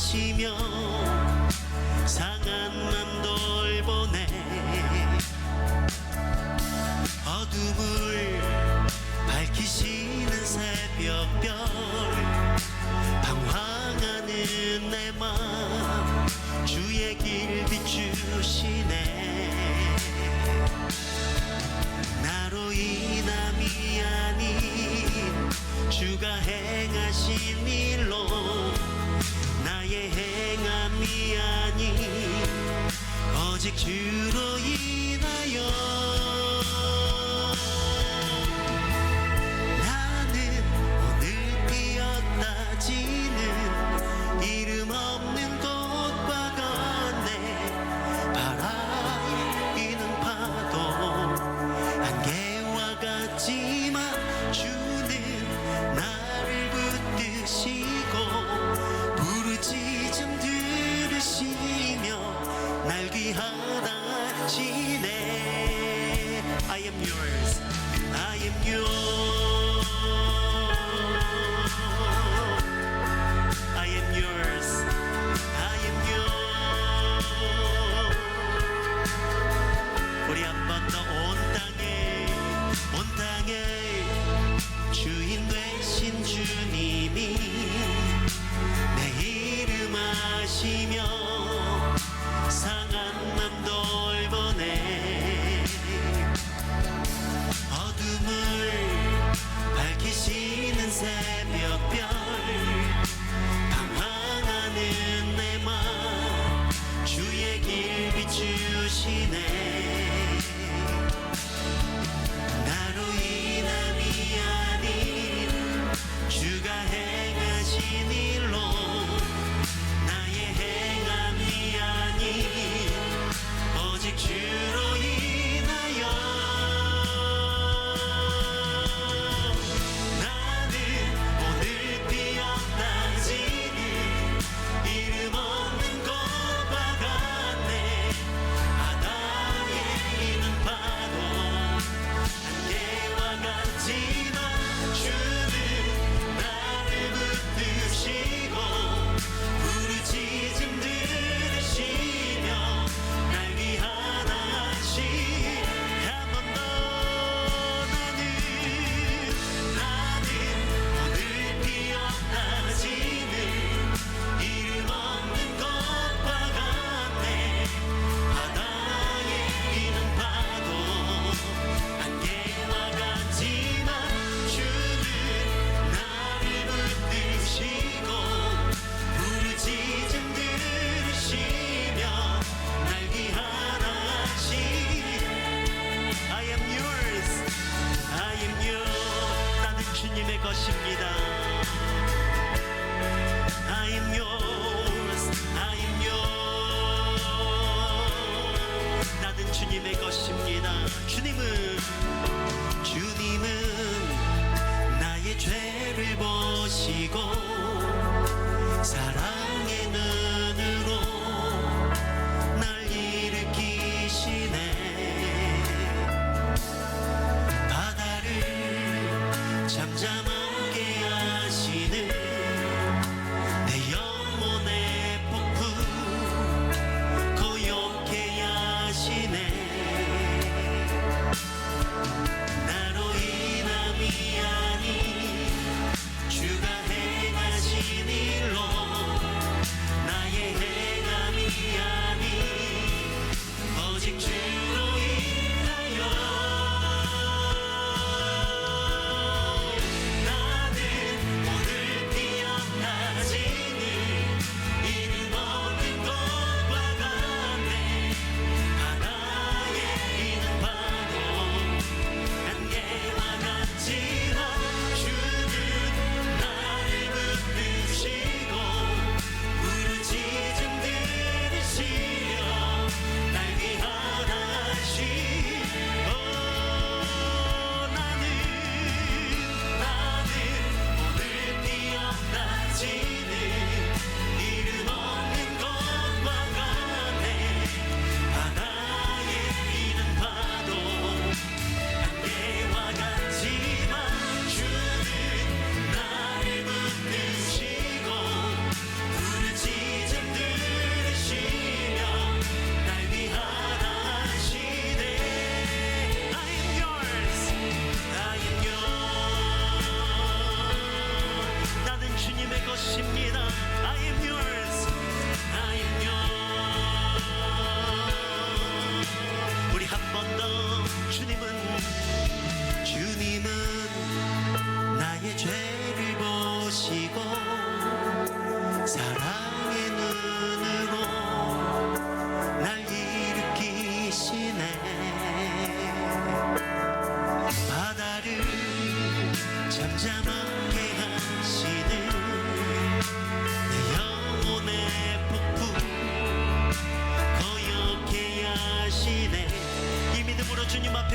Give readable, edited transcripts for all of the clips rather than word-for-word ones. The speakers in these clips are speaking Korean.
하시며 상한 맘 돌보네. 어둠을 밝히시는 새벽별 방황하는 내 맘 주의 길 비추시네. 나로 인함이 아닌 주가 행하신 일로 나의 행함이 아닌 오직 주로 인하여 나는 오늘 피었다 지는 이름 없는 꽃과 같네. 바람이 이는 파도 안개와 같지만 주는 나를 붙드시고 부르짖음 들으시며 날 귀하다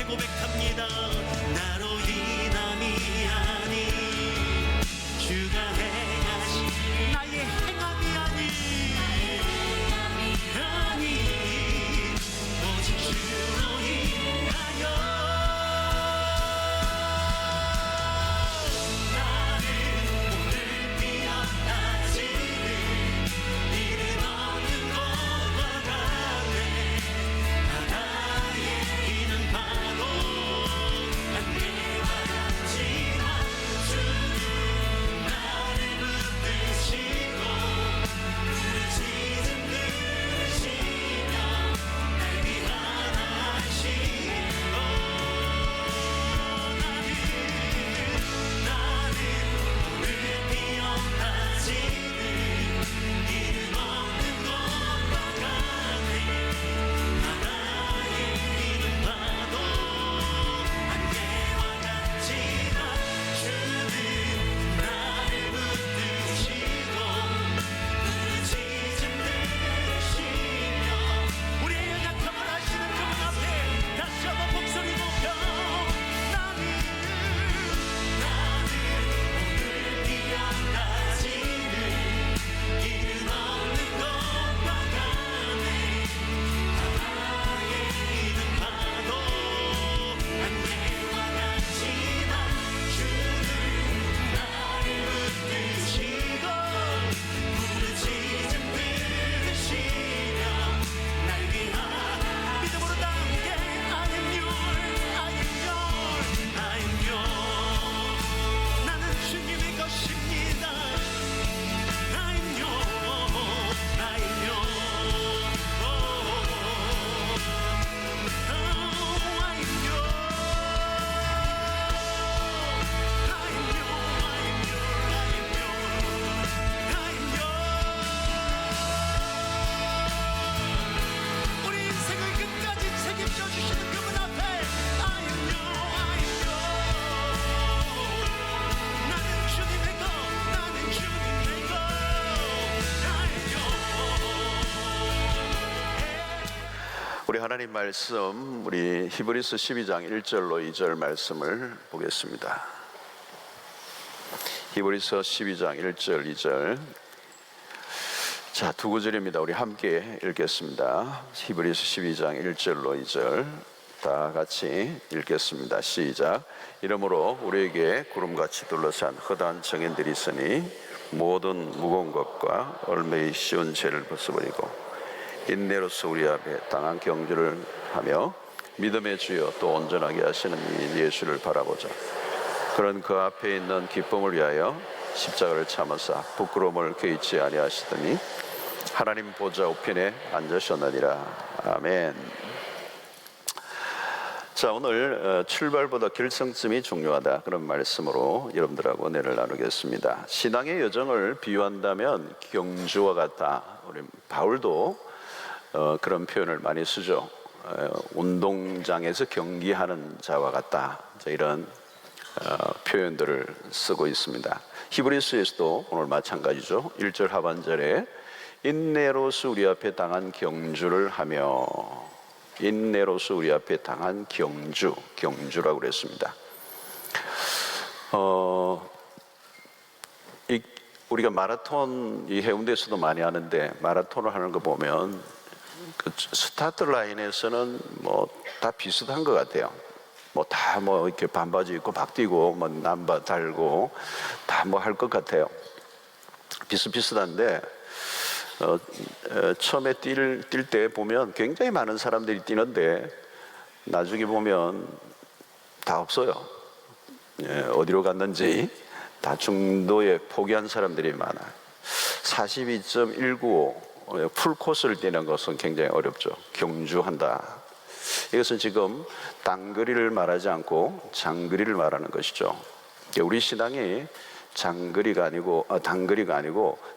고백합니다. 나로 인함이 아닌 주가 행하신 나의 행함이 아닌 오직 주로 인하여 나는 오늘 피었다 지는 이름 없는 것과 같네. 바다에 있는 파도 안개와 같지만 주는 나를 붙드시고 부르짖음 들으시며 날 위하시고 나는 오늘 피었다 지는 이름 없는 것과 같네. 바다에 있는 파도 안개와 같지만 주는 나를 붙드시고 부르짖음 들으시며 우리의 연약함을 아시는 그분 앞에 다시 한번 목소리 높여 나는 오늘 피었다 지는 이름 없는 것과 같네. 바다에 있는 파도 안개와 같지만 주는 나를 붙드시고 부르짖음 들으시며 날 위한 믿음으로 다 함께 I am yours, I am yours, I am yours. 나는 주님의 것입니다. I am yours, I am yours. I am 우리 인생을 끝까지 책임져 주시는 그분 앞에 I am yours. 나는 주님의 것, 나는 주님의 것. I am yours. 우리 하나님 말씀, 우리 히브리서 12장 1절로 2절 말씀을 보겠습니다. 히브리서 12장 1절 2절. 자, 두 구절입니다. 우리 함께 읽겠습니다. 히브리서 12장 1절로 2절 다 같이 읽겠습니다. 시작. 이러므로 우리에게 구름같이 둘러싼 허다한 정인들이 있으니 모든 무거운 것과 얼매이 쉬운 죄를 벗어버리고 인내로서 우리 앞에 당한 경주를 하며 믿음의 주여 또 온전하게 하시는 이 예수를 바라보자. 그런 그 앞에 있는 기쁨을 위하여 십자가를 참으사 부끄러움을 개의치 아니하시더니 하나님 보좌 우편에 앉으셨느니라. 아멘. 자, 오늘 출발보다 결정점이 중요하다, 그런 말씀으로 여러분들하고 은혜를 나누겠습니다. 신앙의 여정을 비유한다면 경주와 같다. 우리 바울도 그런 표현을 많이 쓰죠. 운동장에서 경기하는 자와 같다, 이런 표현들을 쓰고 있습니다. 히브리서에서도 오늘 마찬가지죠. 1절 하반절에 인내로서 우리 앞에 당한 경주를 하며, 인내로서 우리 앞에 당한 경주라고 그랬습니다. 우리가 마라톤 이 해운대에서도 많이 하는데, 마라톤을 하는 거 보면 그 스타트 라인에서는 뭐 다 비슷한 것 같아요. 뭐 다 뭐 이렇게 반바지 입고 막 뛰고 뭐 남바 달고 다 뭐 할 것 같아요. 비슷비슷한데 처음에 뛸 때 보면 굉장히 많은 사람들이 뛰는데 나중에 보면 다 없어요. 어디로 갔는지 다 중도에 포기한 사람들이 많아요. 42.195 풀코스를 뛰는 것은 굉장히 어렵죠. 경주한다. 이것은 지금 단거리를 말하지 않고 장거리를 말하는 것이죠. 우리 신앙이 단거리가 아니고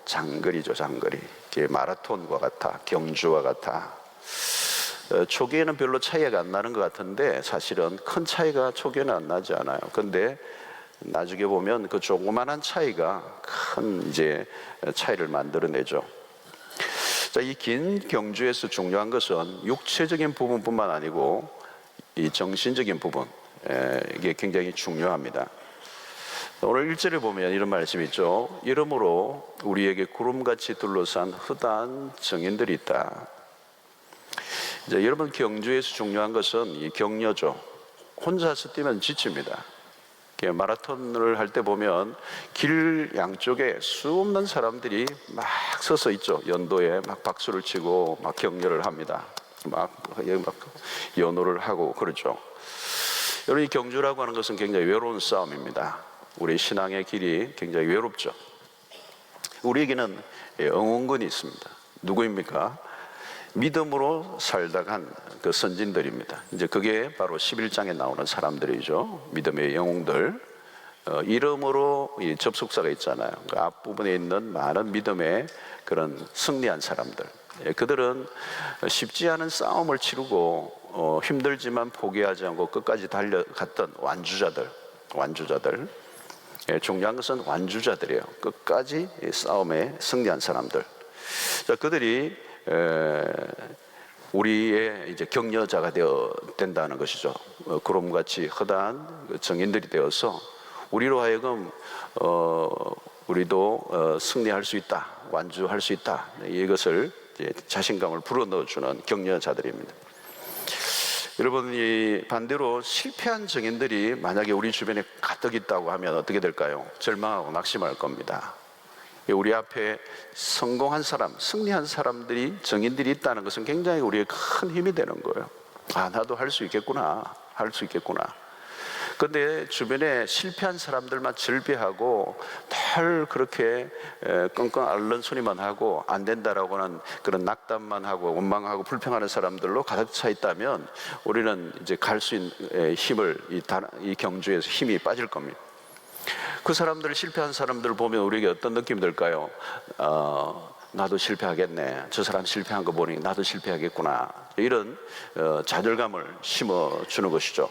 장거리죠. 장거리. 마라톤과 같아, 경주와 같아. 초기에는 별로 차이가 안 나는 것 같은데 사실은 큰 차이가 초기에는 안 나지 않아요. 그런데 나중에 보면 그 조그만한 차이가 큰 이제 차이를 만들어내죠. 자, 이 긴 경주에서 중요한 것은 육체적인 부분뿐만 아니고 이 정신적인 부분, 이게 굉장히 중요합니다. 오늘 1절에 보면 이런 말씀이 있죠. 이러므로 우리에게 구름같이 둘러싼 허다한 정인들이 있다. 이제 여러분, 경주에서 중요한 것은 이 격려죠. 혼자서 뛰면 지칩니다. 마라톤을 할 때 보면 길 양쪽에 수없는 사람들이 막 서서 있죠. 연도에 막 박수를 치고 막 격려를 합니다. 막 연호를 하고 그러죠. 여러분, 이 경주라고 하는 것은 굉장히 외로운 싸움입니다. 우리 신앙의 길이 굉장히 외롭죠. 우리에게는 응원군이 있습니다. 누구입니까? 믿음으로 살다 간 그 선진들입니다. 이제 그게 바로 11장에 나오는 사람들이죠. 믿음의 영웅들. 이름으로 이 접속사가 있잖아요. 그 앞부분에 있는 많은 믿음의 그런 승리한 사람들. 그들은 쉽지 않은 싸움을 치르고 힘들지만 포기하지 않고 끝까지 달려갔던 완주자들. 중요한 것은 완주자들이에요. 끝까지 싸움에 승리한 사람들. 자, 그들이 우리의 이제 격려자가 된다는 것이죠. 구름같이 허다한 정인들이 되어서 우리로 하여금 우리도 승리할 수 있다, 완주할 수 있다, 이것을 자신감을 불어넣어주는 격려자들입니다. 여러분, 이 반대로 실패한 정인들이 만약에 우리 주변에 가득 있다고 하면 어떻게 될까요? 절망하고 낙심할 겁니다. 우리 앞에 성공한 사람, 승리한 사람들이, 정인들이 있다는 것은 굉장히 우리의 큰 힘이 되는 거예요. 아, 나도 할 수 있겠구나, 할 수 있겠구나. 그런데 주변에 실패한 사람들만 즐비하고 늘 그렇게 끙끙 앓는 소리만 하고 안 된다라고 하는 그런 낙담만 하고 원망하고 불평하는 사람들로 가득 차 있다면 우리는 이제 갈 수 있는 힘을, 이 경주에서 힘이 빠질 겁니다. 그 사람들, 실패한 사람들을 보면 우리에게 어떤 느낌이 들까요? 나도 실패하겠네. 저 사람 실패한 거 보니 나도 실패하겠구나. 이런 좌절감을 심어주는 것이죠.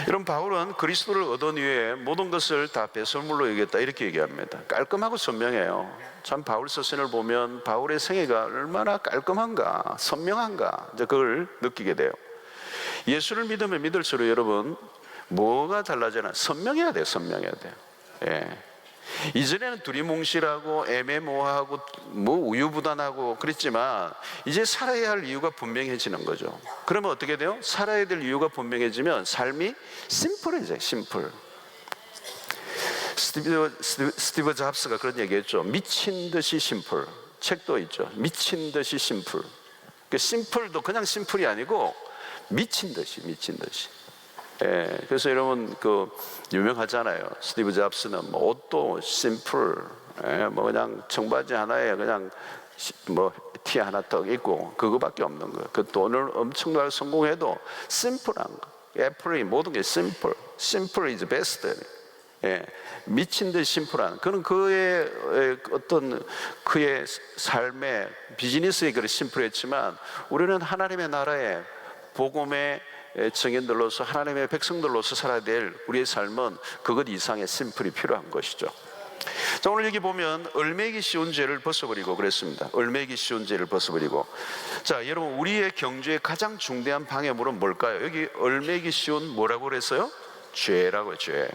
여러분, 바울은 그리스도를 얻은 이후에 모든 것을 다 배설물로 여겼다, 이렇게 얘기합니다. 깔끔하고 선명해요. 참, 바울 서신을 보면 바울의 생애가 얼마나 깔끔한가, 선명한가, 이제 그걸 느끼게 돼요. 예수를 믿으면 믿을수록 여러분, 뭐가 달라지나? 선명해야 돼요. 선명해야 돼요. 예. 이전에는 두리뭉실하고 애매모호하고 뭐 우유부단하고 그랬지만 이제 살아야 할 이유가 분명해지는 거죠. 그러면 어떻게 돼요? 살아야 될 이유가 분명해지면 삶이 심플해져요. 심플. 스티브 잡스가 그런 얘기했죠. 미친 듯이 심플. 책도 있죠. 미친 듯이 심플. 그 심플도 그냥 심플이 아니고 미친 듯이. 예, 그래서 여러분, 그 유명하잖아요. 스티브 잡스는 뭐 옷도 심플, 뭐 그냥 청바지 하나에 그냥 뭐 티 하나 딱 입고 그거밖에 없는 거예요. 그 돈을 엄청나게 성공해도 심플한 거. 애플이 모든 게 심플. 심플 is best. 예, 미친 듯 심플한. 그는 그의 어떤 그의 삶의 비즈니스에 그렇게 심플했지만 우리는 하나님의 나라에 복음의 증인들로서, 하나님의 백성들로서 살아야 될 우리의 삶은 그것 이상의 심플이 필요한 것이죠. 자, 오늘 여기 보면 얼매기 쉬운 죄를 벗어버리고 그랬습니다. 얼매기 쉬운 죄를 벗어버리고. 자, 여러분, 우리의 경주의 가장 중대한 방해물은 뭘까요? 여기 얼매기 쉬운 뭐라고 그랬어요? 죄라고요. 죄.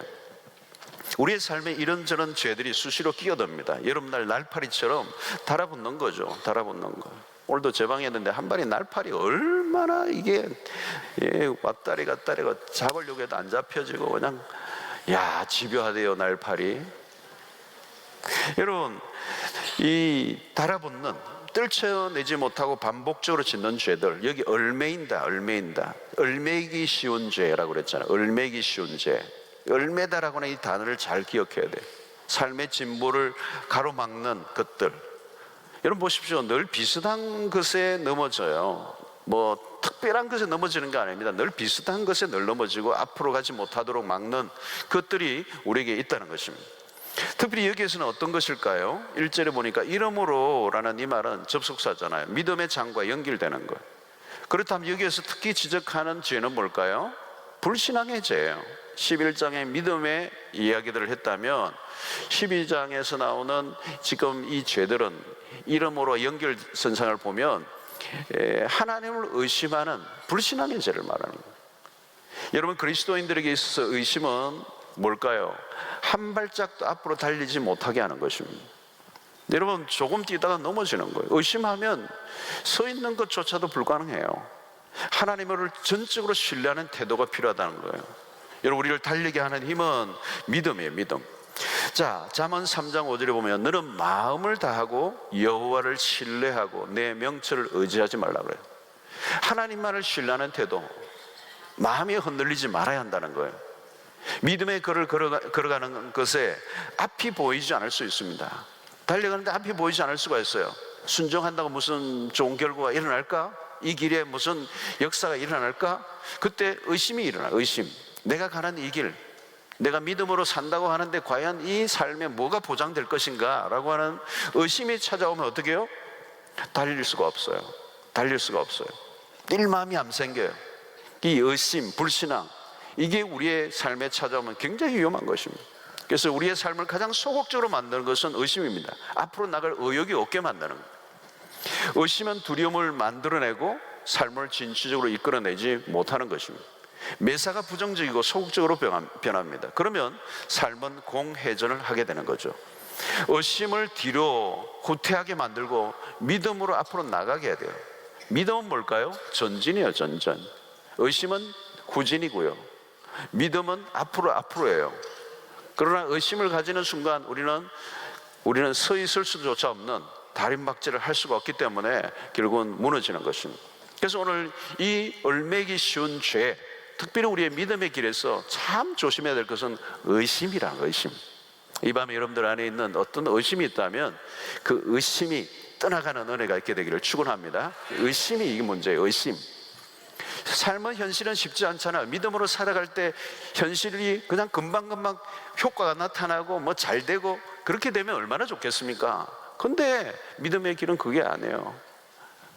우리의 삶에 이런저런 죄들이 수시로 끼어듭니다. 여름날 날파리처럼 달아붙는 거죠. 달아붙는 거. 오늘도 제 방에 있는데 한 마리 날파리 얼마나 이게 왔다리 갔다리가 잡으려고 해도 안 잡혀지고 그냥 집요하대요, 날파리. 여러분, 이 달아붙는, 떨쳐내지 못하고 반복적으로 짓는 죄들, 여기 얼매인다. 얼매기 쉬운 죄라고 그랬잖아요. 얼매기 쉬운 죄. 얼매다라고 하는 이 단어를 잘 기억해야 돼요. 삶의 진보를 가로막는 것들. 여러분 보십시오. 늘 비슷한 것에 넘어져요. 뭐 특별한 것에 넘어지는 게 아닙니다. 늘 비슷한 것에 늘 넘어지고 앞으로 가지 못하도록 막는 것들이 우리에게 있다는 것입니다. 특별히 여기에서는 어떤 것일까요? 1절에 보니까 이러므로 라는 이 말은 접속사잖아요. 믿음의 장과 연결되는 거예요. 그렇다면 여기에서 특히 지적하는 죄는 뭘까요? 불신앙의 죄예요. 11장의 믿음의 이야기들을 했다면 12장에서 나오는 지금 이 죄들은 이름으로 연결선상을 보면 하나님을 의심하는 불신앙의 죄를 말하는 거예요. 여러분, 그리스도인들에게 있어서 의심은 뭘까요? 한 발짝도 앞으로 달리지 못하게 하는 것입니다. 여러분, 조금 뛰다가 넘어지는 거예요. 의심하면 서 있는 것조차도 불가능해요. 하나님을 전적으로 신뢰하는 태도가 필요하다는 거예요. 여러분, 우리를 달리게 하는 힘은 믿음이에요. 믿음. 자, 잠언 3장 5절에 보면 너는 마음을 다하고 여호와를 신뢰하고 내 명철을 의지하지 말라 그래요. 하나님만을 신뢰하는 태도, 마음이 흔들리지 말아야 한다는 거예요. 믿음의 길을 걸어가는 것에 앞이 보이지 않을 수 있습니다. 달려가는데 앞이 보이지 않을 수가 있어요. 순종한다고 무슨 좋은 결과가 일어날까? 이 길에 무슨 역사가 일어날까? 그때 의심이 일어나. 의심. 내가 가는 이 길, 내가 믿음으로 산다고 하는데 과연 이 삶에 뭐가 보장될 것인가? 라고 하는 의심이 찾아오면 어떻게 해요? 달릴 수가 없어요. 달릴 수가 없어요. 뛸 마음이 안 생겨요. 이 의심, 불신앙, 이게 우리의 삶에 찾아오면 굉장히 위험한 것입니다. 그래서 우리의 삶을 가장 소극적으로 만드는 것은 의심입니다. 앞으로 나갈 의욕이 없게 만드는 거예요. 의심은 두려움을 만들어내고 삶을 진취적으로 이끌어내지 못하는 것입니다. 매사가 부정적이고 소극적으로 변합니다. 그러면 삶은 공회전을 하게 되는 거죠. 의심을 뒤로 후퇴하게 만들고 믿음으로 앞으로 나가게 해야 돼요. 믿음은 뭘까요? 전진이에요. 전전. 의심은 후진이고요, 믿음은 앞으로예요. 그러나 의심을 가지는 순간 우리는 서 있을 수조차 없는 다림박질을 할 수가 없기 때문에 결국은 무너지는 것입니다. 그래서 오늘 이 얼매기 쉬운 죄, 특별히 우리의 믿음의 길에서 참 조심해야 될 것은 의심이란 의심. 이 밤에 여러분들 안에 있는 어떤 의심이 있다면 그 의심이 떠나가는 은혜가 있게 되기를 축원합니다. 의심이 이게 문제예요. 의심. 삶은 현실은 쉽지 않잖아요. 믿음으로 살아갈 때 현실이 그냥 금방금방 효과가 나타나고 뭐 잘 되고 그렇게 되면 얼마나 좋겠습니까? 근데 믿음의 길은 그게 아니에요.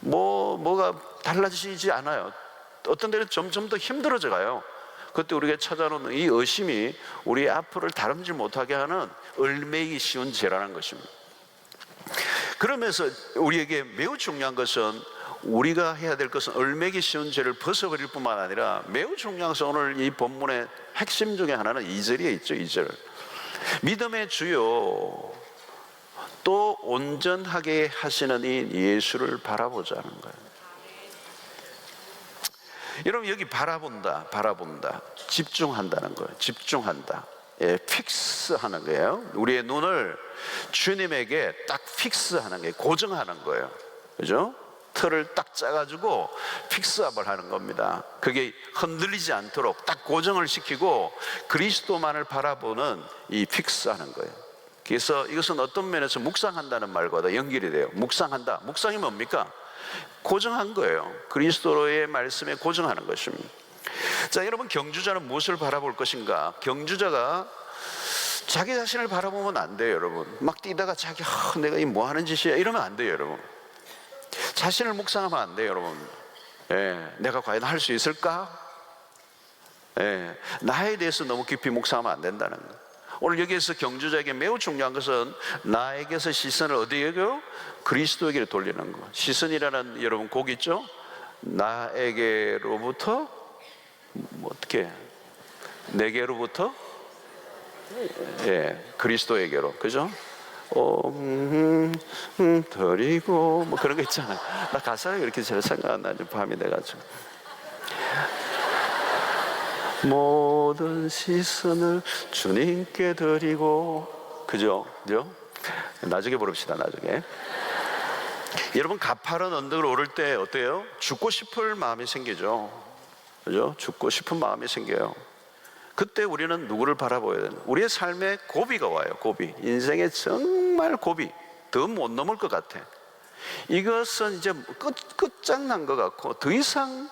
뭐가 달라지지 않아요. 어떤 데는 점점 더 힘들어져 가요. 그때 우리가 찾아오는 이 의심이 우리 앞을 다름질 못하게 하는 얼매기 쉬운 죄라는 것입니다. 그러면서 우리에게 매우 중요한 것은, 우리가 해야 될 것은 얼매기 쉬운 죄를 벗어버릴 뿐만 아니라 매우 중요한 것은 오늘 이 본문의 핵심 중에 하나는 2절에 있죠. 2절. 믿음의 주요 또 온전하게 하시는 이 예수를 바라보자는 거예요. 여러분, 여기 바라본다, 집중한다는 거예요. 집중한다. 예, 픽스하는 거예요. 우리의 눈을 주님에게 딱 픽스하는 게, 고정하는 거예요. 그죠? 틀을 딱 짜가지고 픽스업을 하는 겁니다. 그게 흔들리지 않도록 딱 고정을 시키고 그리스도만을 바라보는 이 픽스하는 거예요. 그래서 이것은 어떤 면에서 묵상한다는 말과도 연결이 돼요. 묵상한다. 묵상이 뭡니까? 고정한 거예요. 그리스도의 말씀에 고정하는 것입니다. 자, 여러분, 경주자는 무엇을 바라볼 것인가? 경주자가 자기 자신을 바라보면 안 돼요, 여러분. 막 뛰다가 내가 이 뭐 하는 짓이야 이러면 안 돼요, 여러분. 자신을 묵상하면 안 돼요, 여러분. 예, 내가 과연 할 수 있을까? 예, 나에 대해서 너무 깊이 묵상하면 안 된다는 거예요. 오늘 여기에서 경주자에게 매우 중요한 것은 나에게서 시선을 어디에게요? 그리스도에게 돌리는 거. 시선이라는, 여러분, 곡 있죠? 나에게로부터 어떻게? 내게로부터? 예, 그리스도에게로. 그죠? 드리고 뭐 그런 거 있잖아요. 나 가사가 이렇게 잘 생각 안 나죠. 밤이 돼가지고. 모든 시선을 주님께 드리고. 그죠? 나중에 부릅시다. 나중에. 여러분, 가파른 언덕을 오를 때 어때요? 죽고 싶을 마음이 생기죠. 그죠? 죽고 싶은 마음이 생겨요. 그때 우리는 누구를 바라봐야 되나? 우리의 삶에 고비가 와요. 고비. 인생에 정말 고비. 더 못 넘을 것 같아. 이것은 이제 끝장난 것 같고 더 이상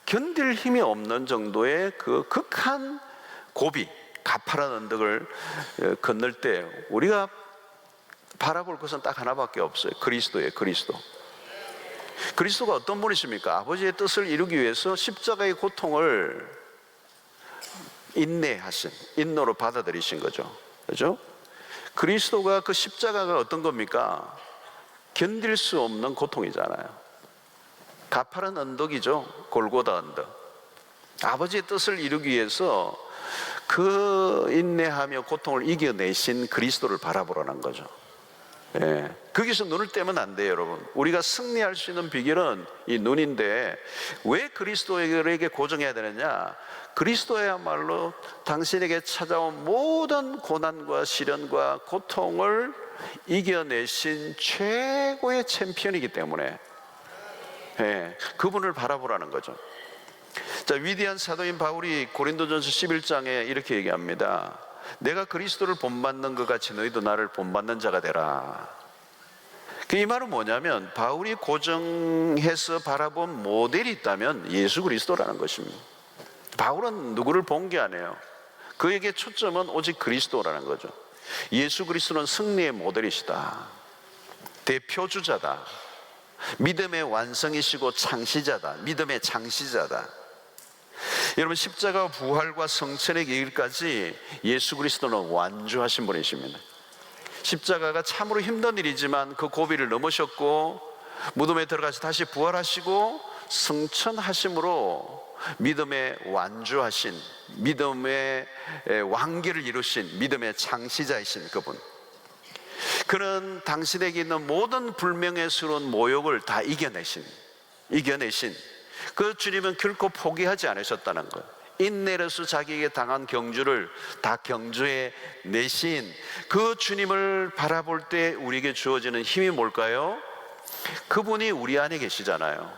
견딜 힘이 없는 정도의 그 극한 고비, 가파른 언덕을 건널 때 우리가 바라볼 것은 딱 하나밖에 없어요. 그리스도예요. 그리스도가 어떤 분이십니까? 아버지의 뜻을 이루기 위해서 십자가의 고통을 인내하신, 인노로 받아들이신 거죠. 그죠? 그리스도가 그 십자가가 어떤 겁니까? 견딜 수 없는 고통이잖아요. 가파른 언덕이죠. 골고다 언덕. 아버지의 뜻을 이루기 위해서 그 인내하며 고통을 이겨내신 그리스도를 바라보라는 거죠. 예. 거기서 눈을 떼면 안 돼요, 여러분. 우리가 승리할 수 있는 비결은 이 눈인데, 왜 그리스도에게 고정해야 되느냐? 그리스도야말로 당신에게 찾아온 모든 고난과 시련과 고통을 이겨내신 최고의 챔피언이기 때문에, 예, 그분을 바라보라는 거죠. 자, 위대한 사도인 바울이 고린도전서 11장에 이렇게 얘기합니다. 내가 그리스도를 본받는 것 같이 너희도 나를 본받는 자가 되라. 이 말은 뭐냐면, 바울이 고정해서 바라본 모델이 있다면 예수 그리스도라는 것입니다. 바울은 누구를 본 게 아니에요. 그에게 초점은 오직 그리스도라는 거죠. 예수 그리스도는 승리의 모델이시다. 대표주자다. 믿음의 완성이시고 창시자다. 믿음의 창시자다. 여러분, 십자가 부활과 성천의 길까지 예수 그리스도는 완주하신 분이십니다. 십자가가 참으로 힘든 일이지만 그 고비를 넘으셨고 무덤에 들어가서 다시 부활하시고 성천하심으로 믿음의 완주하신, 믿음의 완결을 이루신 믿음의 창시자이신 그분, 그는 당신에게 있는 모든 불명예스러운 모욕을 다 이겨내신 그 주님은 결코 포기하지 않으셨다는 것, 인내로서 자기에게 당한 경주를 다 경주해 내신 그 주님을 바라볼 때 우리에게 주어지는 힘이 뭘까요? 그분이 우리 안에 계시잖아요.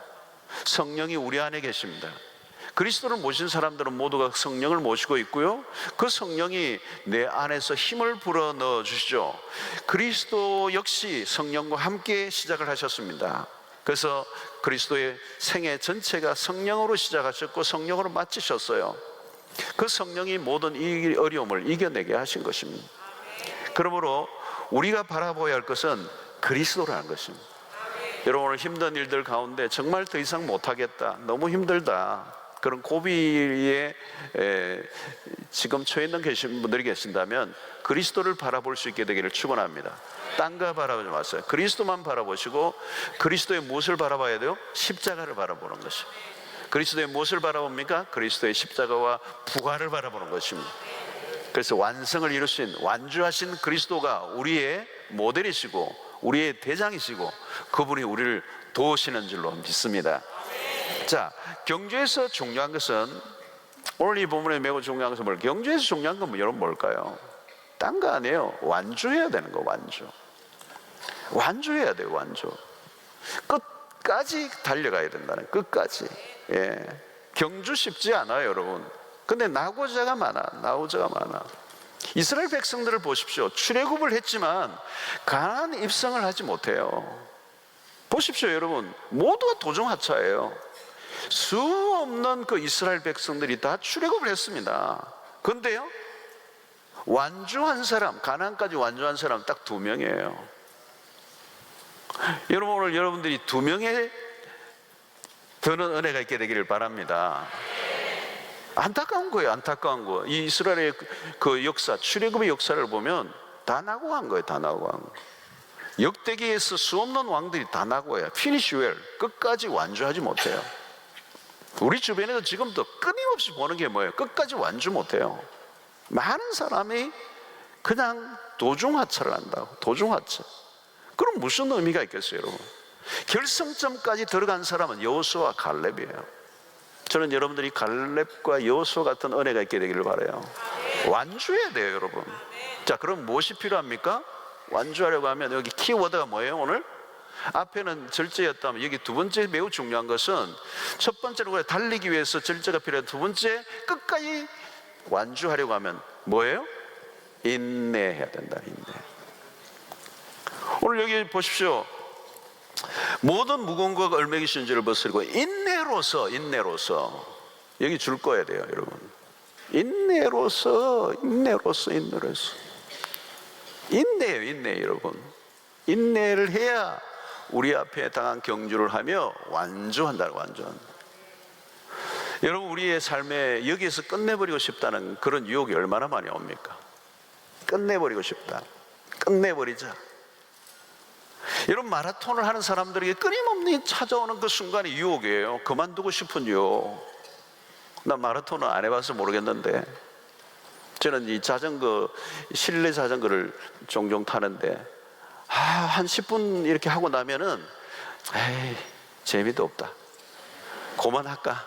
성령이 우리 안에 계십니다. 그리스도를 모신 사람들은 모두가 성령을 모시고 있고요, 그 성령이 내 안에서 힘을 불어넣어 주시죠. 그리스도 역시 성령과 함께 시작을 하셨습니다. 그래서 그리스도의 생애 전체가 성령으로 시작하셨고 성령으로 마치셨어요. 그 성령이 모든 이 어려움을 이겨내게 하신 것입니다. 그러므로 우리가 바라보아야 할 것은 그리스도라는 것입니다. 여러분, 오늘 힘든 일들 가운데 정말 더 이상 못하겠다, 너무 힘들다, 그런 고비에 지금 처해 있는 계신 분들이 계신다면 그리스도를 바라볼 수 있게 되기를 축원합니다. 딴 거 바라보지 마세요. 그리스도만 바라보시고, 그리스도의 무엇을 바라봐야 돼요? 십자가를 바라보는 것이. 그리스도의 무엇을 바라봅니까? 그리스도의 십자가와 부활을 바라보는 것입니다. 그래서 완성을 이루신, 완주하신 그리스도가 우리의 모델이시고 우리의 대장이시고 그분이 우리를 도우시는 줄로 믿습니다. 자, 경주에서 중요한 것은, 오늘 이 부분에 매우 중요한 것은 뭘까요? 경주에서 중요한 건 여러분 뭘까요? 딴 거 아니에요. 완주해야 되는 거. 완주해야 돼요. 완주. 끝까지 달려가야 된다는, 끝까지. 예. 경주 쉽지 않아요, 여러분. 근데 나고자가 많아. 이스라엘 백성들을 보십시오. 출애굽을 했지만 가나안 입성을 하지 못해요. 보십시오, 여러분. 모두가 도중하차예요. 수 없는 그 이스라엘 백성들이 다 출애굽을 했습니다. 그런데요, 완주한 사람, 가나안까지 완주한 사람 딱 2명이에요. 여러분, 오늘 여러분들이 2명의 더는 은혜가 있게 되기를 바랍니다. 안타까운 거예요. 안타까운 거. 이 이스라엘의 그 역사, 출애굽의 역사를 보면 다 낙오한 거예요. 다 낙오한 거. 역대기에서 수 없는 왕들이 다 낙오해요. 피니시 웰, 끝까지 완주하지 못해요. 우리 주변에서 지금도 끊임없이 보는 게 뭐예요? 끝까지 완주 못해요. 많은 사람이 그냥 도중하차를 한다고. 도중하차. 그럼 무슨 의미가 있겠어요, 여러분? 결승점까지 들어간 사람은 여호수아와 갈렙이에요. 저는 여러분들이 갈렙과 여호수아 같은 은혜가 있게 되기를 바라요. 완주해야 돼요, 여러분. 자, 그럼 무엇이 필요합니까? 완주하려고 하면 여기 키워드가 뭐예요, 오늘? 앞에는 절제였다면 여기 두 번째 매우 중요한 것은, 첫 번째로 달리기 위해서 절제가 필요해요. 두 번째, 끝까지 완주하려고 하면 뭐예요? 인내해야 된다. 인내. 오늘 여기 보십시오. 모든 무거운 것과 얼매기 쉬운 죄를 벗으리고 인내로서 여기 줄 거야 돼요, 여러분. 인내로서 인내예요, 인내. 여러분, 인내를 해야 우리 앞에 당한 경주를 하며 완주한다. 여러분, 우리의 삶에 여기에서 끝내버리고 싶다는 그런 유혹이 얼마나 많이 옵니까? 끝내버리고 싶다. 끝내버리자. 이런 마라톤을 하는 사람들에게 끊임없이 찾아오는 그 순간이 유혹이에요. 그만두고 싶은 유혹. 나 마라톤을 안 해봐서 모르겠는데, 저는 이 자전거, 실내 자전거를 종종 타는데, 한 10분 이렇게 하고 나면은, 에이, 재미도 없다. 그만할까?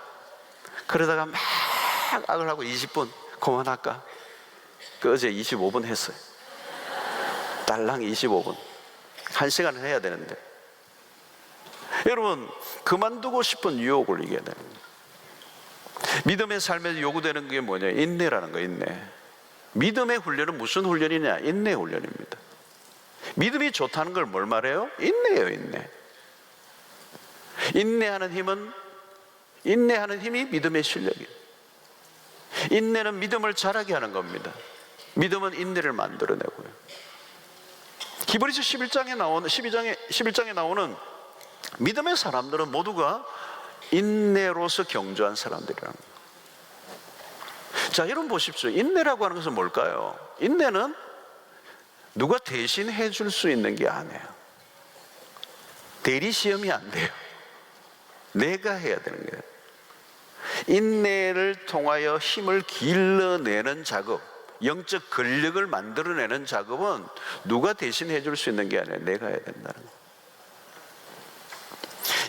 그러다가 막 악을 하고 20분, 그만할까? 어제 25분 했어요. 딸랑 25분. 1시간을 해야 되는데. 여러분, 그만두고 싶은 유혹을 이겨야 됩니다. 믿음의 삶에서 요구되는 게 뭐냐? 인내라는 거예요. 인내. 믿음의 훈련은 무슨 훈련이냐? 인내 훈련입니다. 믿음이 좋다는 걸 뭘 말해요? 인내예요. 인내. 인내하는 힘이 믿음의 실력이에요. 인내는 믿음을 자라게 하는 겁니다. 믿음은 인내를 만들어내고요. 히브리서 11장에 나오는 믿음의 사람들은 모두가 인내로서 경주한 사람들이라는 거예요. 자, 여러분 보십시오. 인내라고 하는 것은 뭘까요? 인내는 누가 대신해 줄 수 있는 게 아니에요. 대리 시험이 안 돼요. 내가 해야 되는 거예요. 인내를 통하여 힘을 길러내는 작업, 영적 근력을 만들어내는 작업은 누가 대신해 줄 수 있는 게 아니라 내가 해야 된다는 거예요.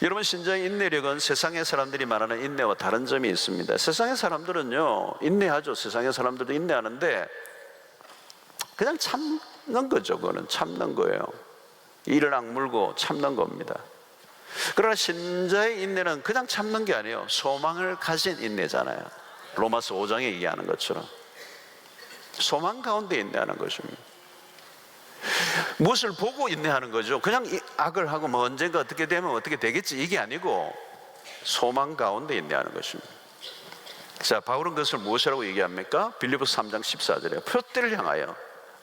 여러분, 신자의 인내력은 세상의 사람들이 말하는 인내와 다른 점이 있습니다. 세상의 사람들은요, 인내하죠. 세상의 사람들도 인내하는데 그냥 참는 거죠. 그거는 참는 거예요. 이를 악물고 참는 겁니다. 그러나 신자의 인내는 그냥 참는 게 아니에요. 소망을 가진 인내잖아요. 로마서 5장에 얘기하는 것처럼 소망 가운데 인내하는 것입니다. 무엇을 보고 인내하는 거죠? 그냥 악을 하고 뭐 언젠가 어떻게 되면 어떻게 되겠지, 이게 아니고 소망 가운데 인내하는 것입니다. 자, 바울은 그것을 무엇이라고 얘기합니까? 빌립보서 3장 14절에 표대를 향하여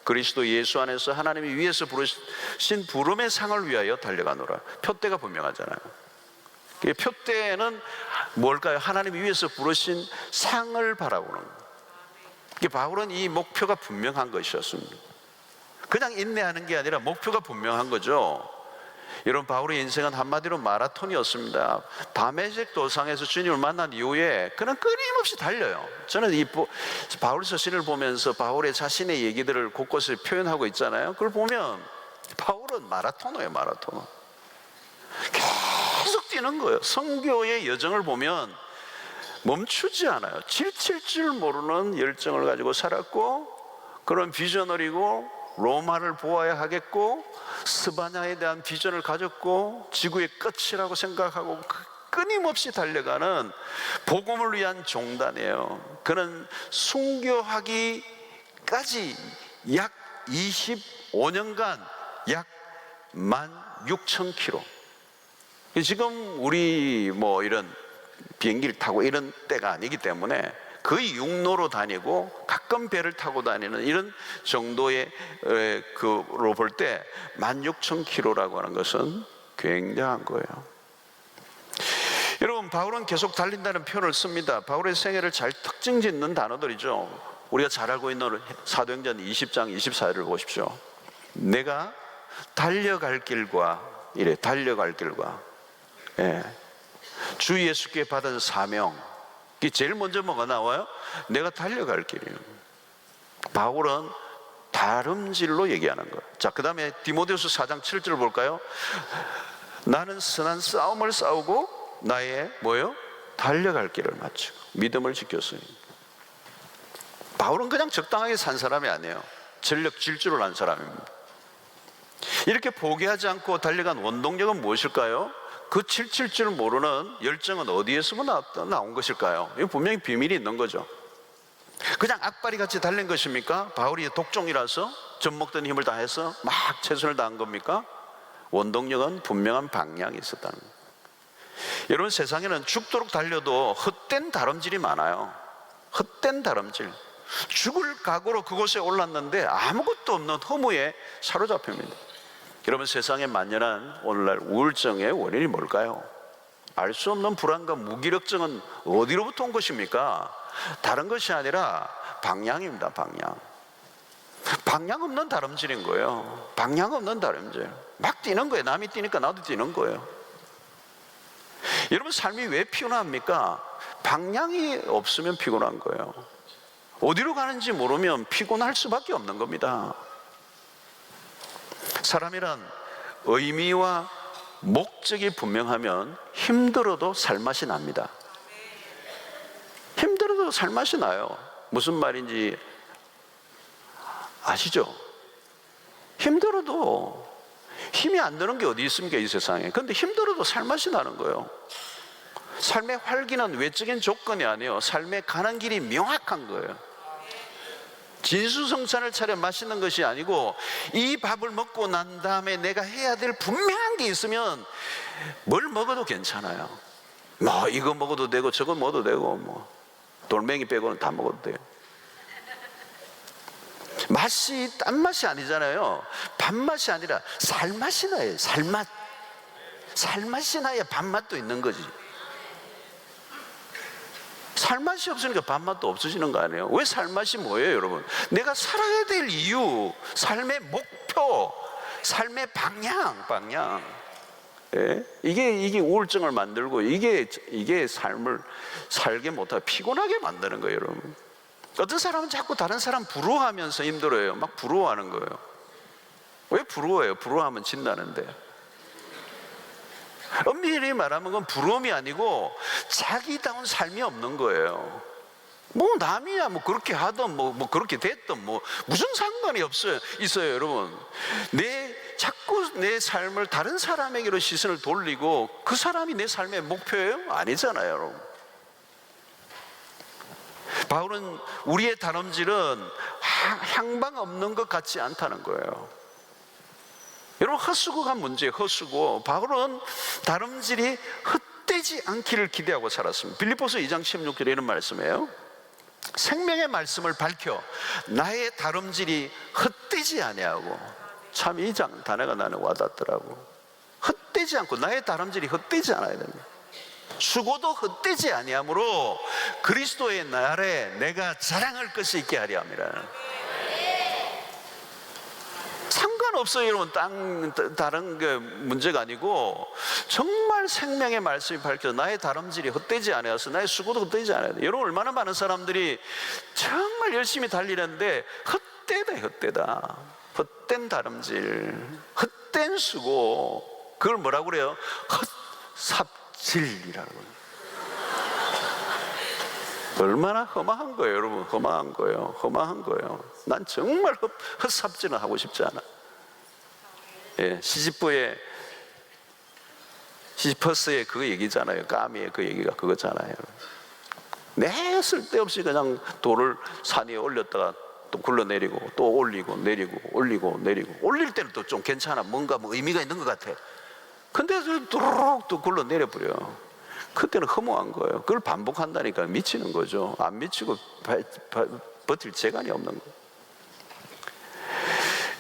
그리스도 예수 안에서 하나님이 위에서 부르신 부름의 상을 위하여 달려가노라. 표대가 분명하잖아요. 표대는 뭘까요? 하나님이 위에서 부르신 상을 바라보는 거예요. 바울은 이 목표가 분명한 것이었습니다. 그냥 인내하는 게 아니라 목표가 분명한 거죠. 여러분, 바울의 인생은 한마디로 마라톤이었습니다. 다메섹 도상에서 주님을 만난 이후에 그는 끊임없이 달려요. 저는 이 바울 서신을 보면서 바울의 자신의 얘기들을 곳곳에 표현하고 있잖아요. 그걸 보면 바울은 마라토너예요. 마라토너. 계속 뛰는 거예요. 선교의 여정을 보면 멈추지 않아요. 지칠 줄 모르는 열정을 가지고 살았고, 그런 비전을이고 로마를 보아야 하겠고, 스바냐에 대한 비전을 가졌고, 지구의 끝이라고 생각하고 끊임없이 달려가는 복음을 위한 종단이에요. 그는 순교하기까지 약 25년간 약 16,000km. 지금 우리 뭐 이런 비행기를 타고 이런 때가 아니기 때문에 거의 육로로 다니고 가끔 배를 타고 다니는 이런 정도의 그로 볼 때 16,000km라고 하는 것은 굉장한 거예요. 여러분, 바울은 계속 달린다는 표현을 씁니다. 바울의 생애를 잘 특징 짓는 단어들이죠. 우리가 잘 알고 있는 사도행전 20장 24절을 보십시오. 내가 달려갈 길과 이래, 달려갈 길과, 주 예수께 받은 사명, 제일 먼저 뭐가 나와요? 내가 달려갈 길이에요. 바울은 다름질로 얘기하는 거예요. 자, 그 다음에 디모데후서 4장 7절 볼까요? 나는 선한 싸움을 싸우고 나의 뭐요? 달려갈 길을 마치고 믿음을 지켰으니. 바울은 그냥 적당하게 산 사람이 아니에요. 전력 질주를 한 사람입니다. 이렇게 포기하지 않고 달려간 원동력은 무엇일까요? 그 칠칠 줄 모르는 열정은 어디에서 나온 것일까요? 이거 분명히 비밀이 있는 거죠. 그냥 악바리 같이 달린 것입니까? 바울이 독종이라서 젖먹던 힘을 다해서 막 최선을 다한 겁니까? 원동력은 분명한 방향이 있었다는 거예요. 여러분, 세상에는 죽도록 달려도 헛된 다름질이 많아요. 헛된 다름질. 죽을 각오로 그곳에 올랐는데 아무것도 없는 허무에 사로잡힙니다. 여러분, 세상에 만연한 오늘날 우울증의 원인이 뭘까요? 알 수 없는 불안과 무기력증은 어디로부터 온 것입니까? 다른 것이 아니라 방향입니다. 방향 없는 다름질인 거예요. 방향 없는 다름질. 막 뛰는 거예요. 남이 뛰니까 나도 뛰는 거예요. 여러분, 삶이 왜 피곤합니까? 방향이 없으면 피곤한 거예요. 어디로 가는지 모르면 피곤할 수밖에 없는 겁니다. 사람이란 의미와 목적이 분명하면 힘들어도 살맛이 납니다. 힘들어도 살맛이 나요. 무슨 말인지 아시죠? 힘들어도 힘이 안 드는 게 어디 있습니까, 이 세상에. 그런데 힘들어도 살맛이 나는 거예요. 삶의 활기는 외적인 조건이 아니에요. 삶의 가는 길이 명확한 거예요. 진수성찬을 차려 마시는 것이 아니고, 이 밥을 먹고 난 다음에 내가 해야 될 분명한 게 있으면 뭘 먹어도 괜찮아요. 뭐 이거 먹어도 되고 저거 먹어도 되고, 뭐 돌멩이 빼고는 다 먹어도 돼요. 맛이 딴 맛이 아니잖아요. 밥맛이 아니라 살맛이 나요. 살맛이 나야 밥맛도 있는 거지. 살맛이 없으니까 밥맛도 없어지는 거 아니에요? 왜 살맛이 뭐예요, 여러분? 내가 살아야 될 이유, 삶의 목표, 삶의 방향. 예? 이게 우울증을 만들고, 이게 삶을 살게 못하고 피곤하게 만드는 거예요, 여러분. 어떤 사람은 자꾸 다른 사람 부러워하면서 힘들어요. 막 부러워하는 거예요. 왜 부러워해요? 부러워하면 진다는데. 엄밀히 말하면 그건 부러움이 아니고 자기다운 삶이 없는 거예요. 뭐 남이야 뭐 그렇게 하든 뭐 그렇게 됐든 뭐 무슨 상관이 있어요, 여러분. 자꾸 내 삶을 다른 사람에게로 시선을 돌리고 그 사람이 내 삶의 목표예요? 아니잖아요, 여러분. 바울은 우리의 다름질은 향방 없는 것 같지 않다는 거예요. 여러분, 헛수고가 문제예요. 헛수고. 바울은 다름질이 헛되지 않기를 기대하고 살았습니다. 빌립보서 2장 16절에 이런 말씀이에요. 생명의 말씀을 밝혀 나의 다름질이 헛되지 아니하고. 참 이 단어가 나는 와닿더라고. 헛되지 않고, 나의 다름질이 헛되지 않아야 됩니다. 수고도 헛되지 아니하므로 그리스도의 날에 내가 자랑할 것이 있게 하려 함이라. 상관없어요, 여러분. 다른 게 문제가 아니고 정말 생명의 말씀이 밝혀서 나의 다름질이 헛되지 않아서 나의 수고도 헛되지 않아야 돼요. 여러분, 얼마나 많은 사람들이 정말 열심히 달리는데 헛되다. 헛된 다름질, 헛된 수고, 그걸 뭐라고 그래요? 헛삽질이라고. 얼마나 험한 거예요, 여러분. 험한 거예요. 난 정말 헛삽질은 하고 싶지 않아. 예, 시지퍼스의 그 얘기잖아요. 까미의 그 얘기가 그거잖아요. 내 쓸데없이 그냥 돌을 산 위에 올렸다가 또 굴러내리고 또 올리고 내리고 올리고 내리고. 올릴 때는 또 좀 괜찮아. 뭔가 의미가 있는 것 같아. 근데 도로록 또 굴러내려버려. 그때는 허무한 거예요. 그걸 반복한다니까 미치는 거죠. 안 미치고 버틸 재간이 없는 거예요.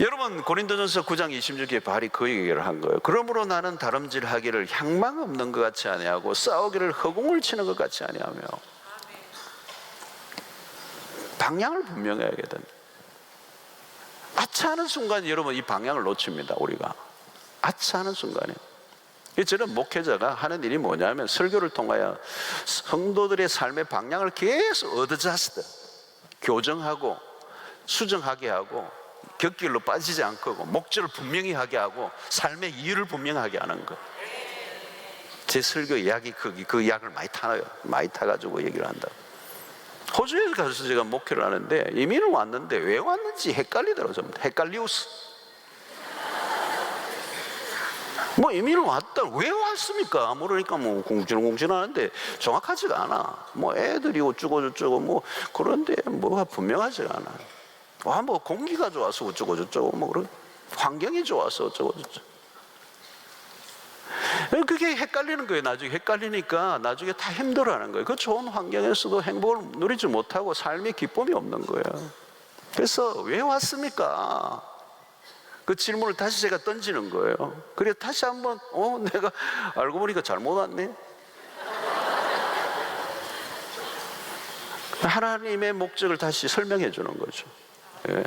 여러분, 고린도전서 9장 26절에 바울이 그 얘기를 한 거예요. 그러므로 나는 다름질하기를 향망 없는 것 같이 아니하고 싸우기를 허공을 치는 것 같이 아니하며. 방향을 분명해야 됩니다. 아차하는 순간 여러분 이 방향을 놓칩니다. 우리가 아차하는 순간에. 저는 목회자가 하는 일이 뭐냐면 설교를 통하여 성도들의 삶의 방향을 계속 어드저스트, 교정하고 수정하게 하고 곁길로 빠지지 않고 목적을 분명히 하게 하고 삶의 이유를 분명하게 하는 것. 제 설교 약이 그 약을 많이 타가지고 얘기를 한다. 호주에 가서 제가 목회를 하는데 이민을 왔는데 왜 왔는지 헷갈리더라고요. 헷갈리우스. 뭐 이민을 왔다 왜 왔습니까? 모르니까 뭐 궁시렁궁시렁하는데 정확하지가 않아. 뭐 애들이 어쩌고 저쩌고 뭐 그런데 뭐가 분명하지가 않아. 와, 뭐 공기가 좋아서 어쩌고 저쩌고 뭐 그런 환경이 좋아서 어쩌고 저쩌고. 그게 헷갈리는 거예요. 나중에 헷갈리니까 나중에 다 힘들어하는 거예요. 그 좋은 환경에서도 행복을 누리지 못하고 삶의 기쁨이 없는 거예요. 그래서 왜 왔습니까? 그 질문을 다시 제가 던지는 거예요. 그래 다시 한번 내가 알고 보니까 잘못 왔네. 하나님의 목적을 다시 설명해 주는 거죠. 예.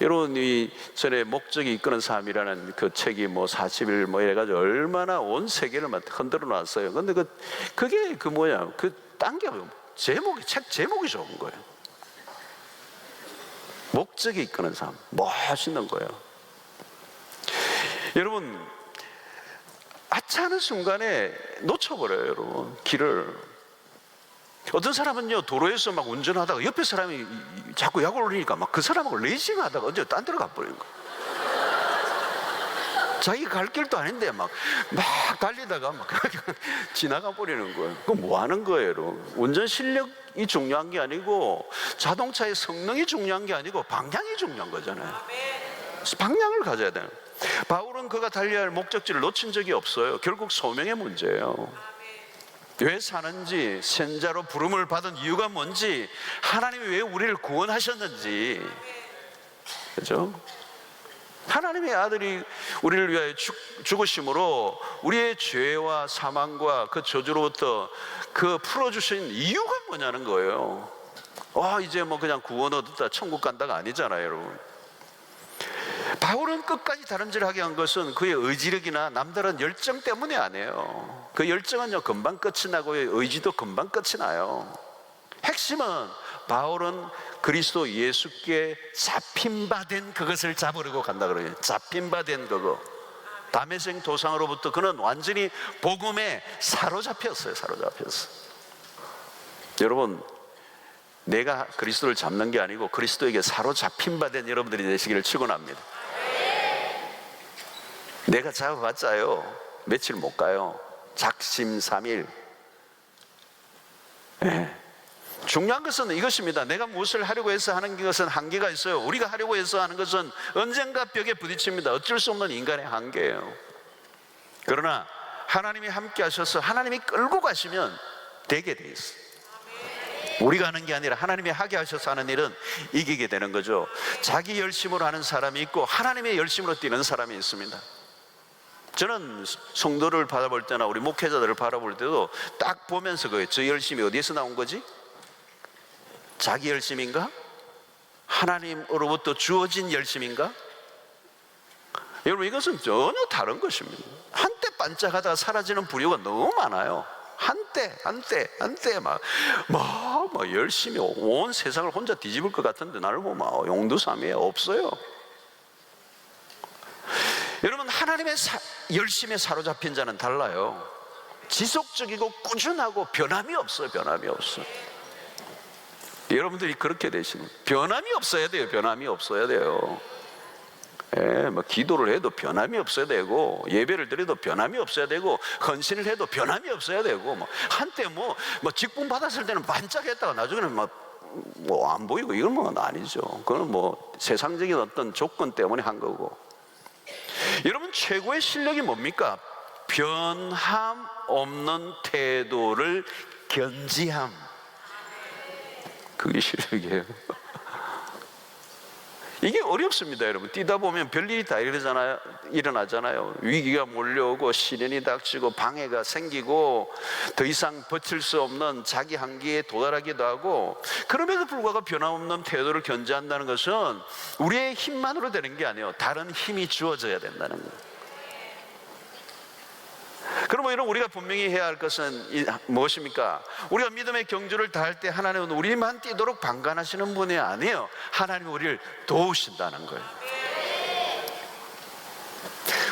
여러분, 이 전에 목적이 이끄는 삶이라는 그 책이 뭐 40일 뭐 이래가지고 얼마나 온 세계를 막 흔들어 놨어요. 근데 그게 딴 게 책 제목이 좋은 거예요. 목적이 이끄는 삶. 멋있는 거예요. 여러분, 하찮은 순간에 놓쳐버려요, 여러분. 길을. 어떤 사람은요, 도로에서 막 운전하다가 옆에 사람이 자꾸 약을 올리니까 막 그 사람하고 레이싱하다가 언제 딴 데로 가버리는 거야. 자기가 갈 길도 아닌데 막 달리다가 막 지나가 버리는 거예요. 그럼 뭐 하는 거예요, 여러분? 운전 실력이 중요한 게 아니고 자동차의 성능이 중요한 게 아니고 방향이 중요한 거잖아요. 방향을 가져야 돼요. 바울은 그가 달려야 할 목적지를 놓친 적이 없어요. 결국 소명의 문제예요. 왜 사는지, 선자로 부름을 받은 이유가 뭔지, 하나님이 왜 우리를 구원하셨는지, 그죠? 하나님의 아들이 우리를 위하여 죽으심으로 우리의 죄와 사망과 그 저주로부터 그 풀어주신 이유가 뭐냐는 거예요. 이제 뭐 그냥 구원 얻었다 천국 간다가 아니잖아요, 여러분. 바울은 끝까지 다름질하게 한 것은 그의 의지력이나 남다른 열정 때문이 아니에요. 그 열정은요, 금방 끝이 나고 의지도 금방 끝이 나요. 핵심은 바울은 그리스도 예수께 잡힌 바 된 그것을 잡으려고 간다 그래요. 잡힌 바 된 그거. 다메섹 도상으로부터 그는 완전히 복음에 사로잡혔어요. 여러분, 내가 그리스도를 잡는 게 아니고 그리스도에게 사로잡힌 바 된 여러분들이 되시기를 축원합니다. 내가 잡아봤자요, 며칠 못 가요. 작심삼일. 중요한 것은 이것입니다. 내가 무엇을 하려고 해서 하는 것은 한계가 있어요. 우리가 하려고 해서 하는 것은 언젠가 벽에 부딪힙니다. 어쩔 수 없는 인간의 한계예요. 그러나 하나님이 함께 하셔서 하나님이 끌고 가시면 되게 돼 있어요. 우리가 하는 게 아니라 하나님이 하게 하셔서 하는 일은 이기게 되는 거죠. 자기 열심으로 하는 사람이 있고 하나님의 열심으로 뛰는 사람이 있습니다. 저는 성도를 바라볼 때나 우리 목회자들을 바라볼 때도 딱 보면서 저 열심이 어디에서 나온 거지? 자기 열심인가? 하나님으로부터 주어진 열심인가? 여러분, 이것은 전혀 다른 것입니다. 한때 반짝하다가 사라지는 부류가 너무 많아요. 한때 막 열심히 온 세상을 혼자 뒤집을 것 같은데 나를 보면 용두삼이에요. 없어요. 여러분, 하나님의 열심에 사로잡힌 자는 달라요. 지속적이고 꾸준하고 변함이 없어요. 여러분들이 그렇게 되시는, 변함이 없어야 돼요. 뭐 기도를 해도 변함이 없어야 되고, 예배를 드려도 변함이 없어야 되고, 헌신을 해도 변함이 없어야 되고, 한때 뭐 직분 받았을 때는 반짝했다가 나중에는 뭐 안 보이고, 이건 뭐 아니죠. 그건 뭐 세상적인 어떤 조건 때문에 한 거고. 여러분, 최고의 실력이 뭡니까? 변함 없는 태도를 견지함. 그게 실력이에요. 이게 어렵습니다, 여러분. 뛰다 보면 별일이 다 일어나잖아요. 위기가 몰려오고 시련이 닥치고 방해가 생기고 더 이상 버틸 수 없는 자기 한계에 도달하기도 하고, 그럼에도 불구하고 변함없는 태도를 견지한다는 것은 우리의 힘만으로 되는 게 아니에요. 다른 힘이 주어져야 된다는 거예요. 그러면 여러분, 우리가 분명히 해야 할 것은 무엇입니까? 우리가 믿음의 경주를 다할 때 하나님은 우리만 뛰도록 방관하시는 분이 아니에요. 하나님이 우리를 도우신다는 거예요.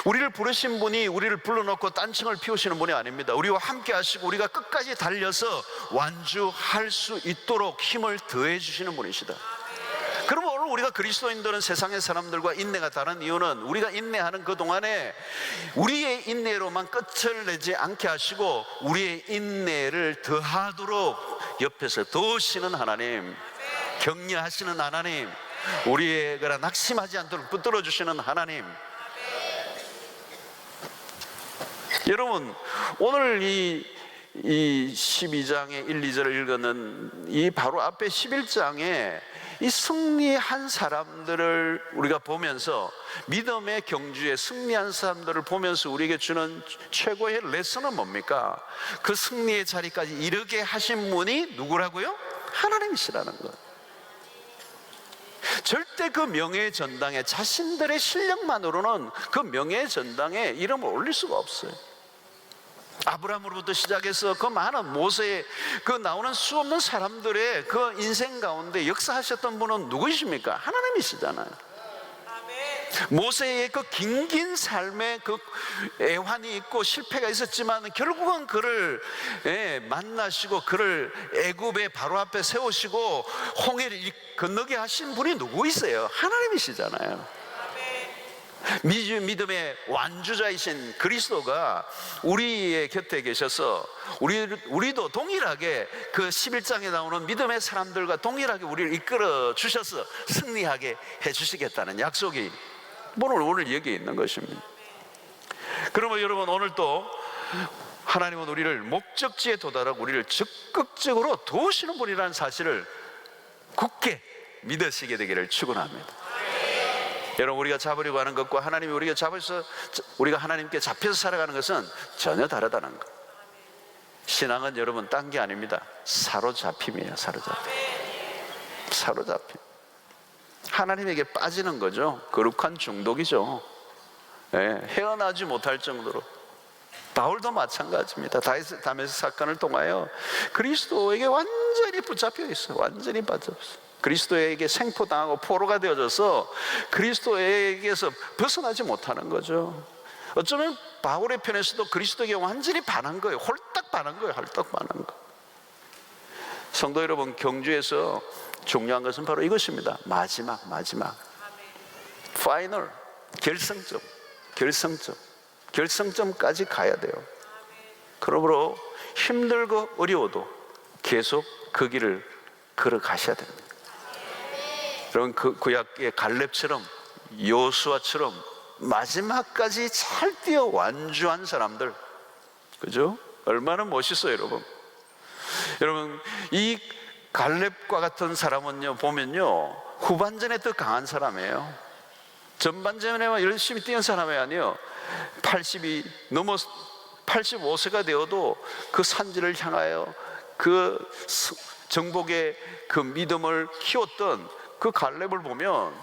우리를 부르신 분이 우리를 불러놓고 딴청을 피우시는 분이 아닙니다. 우리와 함께 하시고 우리가 끝까지 달려서 완주할 수 있도록 힘을 더해 주시는 분이시다. 그럼 오늘 우리가 그리스도인들은 세상의 사람들과 인내가 다른 이유는, 우리가 인내하는 그 동안에 우리의 인내로만 끝을 내지 않게 하시고 우리의 인내를 더하도록 옆에서 도우시는 하나님, 격려하시는 하나님, 우리가 낙심하지 않도록 붙들어 주시는 하나님. 여러분, 오늘 이 12장의 1, 2절을 읽었는 이 바로 앞에 11장에 이 승리한 사람들을 우리가 보면서, 믿음의 경주에 승리한 사람들을 보면서 우리에게 주는 최고의 레슨은 뭡니까? 그 승리의 자리까지 이르게 하신 분이 누구라고요? 하나님이시라는 것. 절대 그 명예의 전당에 자신들의 실력만으로는 그 명예의 전당에 이름을 올릴 수가 없어요. 아브라함으로부터 시작해서 그 많은 모세의 그 나오는 수없는 사람들의 그 인생 가운데 역사하셨던 분은 누구이십니까? 하나님이시잖아요. 모세의 그 긴 삶에 그 애환이 있고 실패가 있었지만 결국은 그를 만나시고 그를 애굽의 바로 앞에 세우시고 홍해를 건너게 하신 분이 누구이세요? 하나님이시잖아요. 믿음의 완주자이신 그리스도가 우리의 곁에 계셔서 우리도 동일하게 그 11장에 나오는 믿음의 사람들과 동일하게 우리를 이끌어 주셔서 승리하게 해주시겠다는 약속이 오늘 여기에 있는 것입니다. 그러면 여러분, 오늘 또 하나님은 우리를 목적지에 도달하고 우리를 적극적으로 도우시는 분이라는 사실을 굳게 믿으시게 되기를 축원합니다. 여러분, 우리가 잡으려고 하는 것과 하나님이 우리가 하나님께 잡혀서 살아가는 것은 전혀 다르다는 것. 신앙은 여러분 딴 게 아닙니다. 사로잡힘이에요. 사로잡힘. 하나님에게 빠지는 거죠. 거룩한 중독이죠. 헤어나지 못할 정도로. 바울도 마찬가지입니다. 다메섹 사건을 통하여 그리스도에게 완전히 붙잡혀 있어요. 완전히 붙잡혀 있어요. 그리스도에게 생포당하고 포로가 되어져서 그리스도에게서 벗어나지 못하는 거죠. 어쩌면 바울의 편에서도 그리스도에게 완전히 반한 거예요. 홀딱 반한 거예요. 홀딱 반한 거. 성도 여러분, 경주에서 중요한 것은 바로 이것입니다. 마지막 파이널, 결승점까지 가야 돼요. 그러므로 힘들고 어려워도 계속 그 길을 걸어가셔야 됩니다. 여러분, 그 구약의 갈렙처럼 여호수아처럼 마지막까지 잘 뛰어 완주한 사람들, 그죠? 얼마나 멋있어요, 여러분. 여러분, 이 갈렙과 같은 사람은요, 보면요, 후반전에 더 강한 사람이에요. 전반전에만 열심히 뛰는 사람이 아니에요. 80이 넘어 85세가 되어도 그 산지를 향하여 그 정복의 그 믿음을 키웠던 그 갈렙을 보면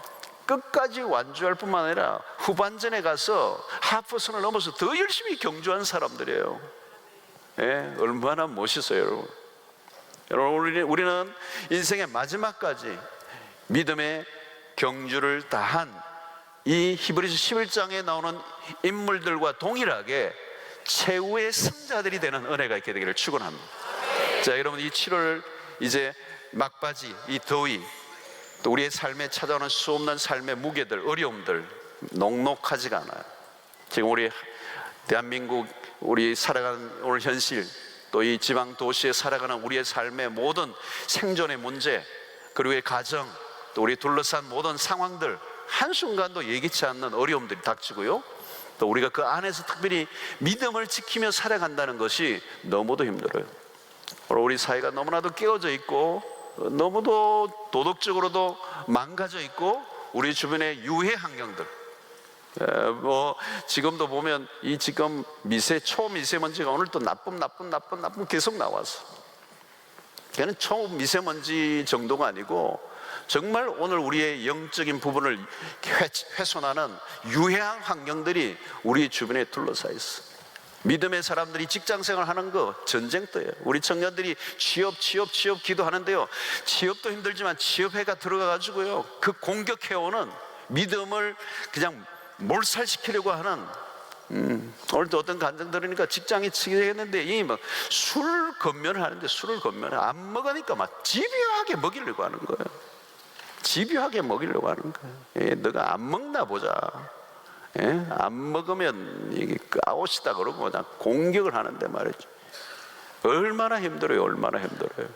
끝까지 완주할 뿐만 아니라 후반전에 가서 하프선을 넘어서 더 열심히 경주한 사람들이에요. 얼마나 멋있어요, 여러분. 여러분, 우리는 인생의 마지막까지 믿음의 경주를 다한 이 히브리서 11장에 나오는 인물들과 동일하게 최후의 승자들이 되는 은혜가 있게 되기를 축원합니다. 자, 여러분, 이 7월 이제 막바지, 이 더위, 또 우리의 삶에 찾아오는 수없는 삶의 무게들, 어려움들 녹록하지가 않아요. 지금 우리 대한민국, 우리 살아가는 오늘 현실, 또 이 지방 도시에 살아가는 우리의 삶의 모든 생존의 문제, 그리고 우리의 가정, 또 우리 둘러싼 모든 상황들, 한순간도 예기치 않는 어려움들이 닥치고요, 또 우리가 그 안에서 특별히 믿음을 지키며 살아간다는 것이 너무도 힘들어요. 우리 사회가 너무나도 깨어져 있고 너무도 도덕적으로도 망가져 있고 우리 주변의 유해 환경들, 지금도 보면 이 지금 초미세먼지가 오늘 또 나쁨 계속 나와서, 걔는 초미세먼지 정도가 아니고 정말 오늘 우리의 영적인 부분을 훼손하는 유해한 환경들이 우리 주변에 둘러싸여 있어. 믿음의 사람들이 직장생활 하는 거 전쟁터예요. 우리 청년들이 취업 기도하는데요, 취업도 힘들지만 취업해가 들어가가지고요, 그 공격해오는 믿음을 그냥 몰살시키려고 하는, 오늘도 어떤 간증 들으니까 직장이 치겠는데 이 막 술 건면을 하는데 술을 건면을 안 먹으니까 막 집요하게 먹이려고 하는 거예요. 집요하게 먹이려고 하는 거예요. 너가 안 먹나 보자. 안 먹으면 이게 아웃이다 그러고 그냥 공격을 하는데 말이죠. 얼마나 힘들어요. 얼마나 힘들어요.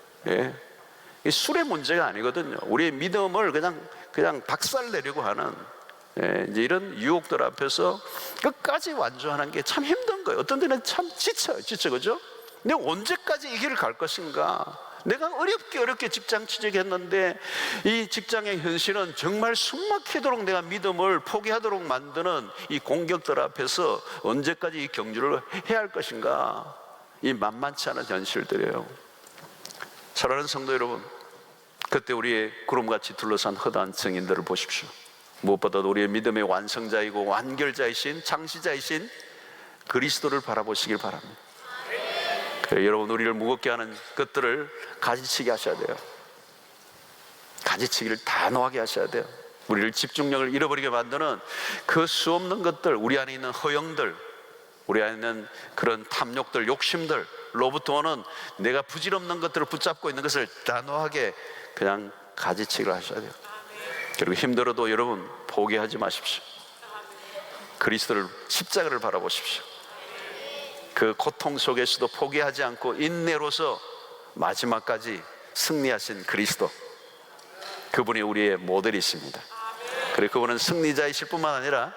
이 술의 문제가 아니거든요. 우리의 믿음을 그냥 박살내려고 하는 이제 이런 유혹들 앞에서 끝까지 완주하는 게 참 힘든 거예요. 어떤 때는 참 지쳐, 그죠? 내가 언제까지 이 길을 갈 것인가? 내가 어렵게 직장 취직했는데 이 직장의 현실은 정말 숨막히도록 내가 믿음을 포기하도록 만드는 이 공격들 앞에서 언제까지 이 경주를 해야 할 것인가? 이 만만치 않은 현실들이에요. 사랑하는 성도 여러분, 그때 우리의 구름같이 둘러싼 허다한 증인들을 보십시오. 무엇보다도 우리의 믿음의 완성자이고 완결자이신 창시자이신 그리스도를 바라보시길 바랍니다. 그래, 여러분, 우리를 무겁게 하는 것들을 가지치기 하셔야 돼요. 가지치기를 단호하게 하셔야 돼요. 우리를 집중력을 잃어버리게 만드는 그 수없는 것들, 우리 안에 있는 허영들, 우리 안에 있는 그런 탐욕들, 욕심들로부터 오는 내가 부질없는 것들을 붙잡고 있는 것을 단호하게 그냥 가지치기를 하셔야 돼요. 그리고 힘들어도 여러분 포기하지 마십시오. 그리스도를, 십자가를 바라보십시오. 그 고통 속에서도 포기하지 않고 인내로서 마지막까지 승리하신 그리스도, 그분이 우리의 모델이십니다. 그리고 그분은 승리자이실 뿐만 아니라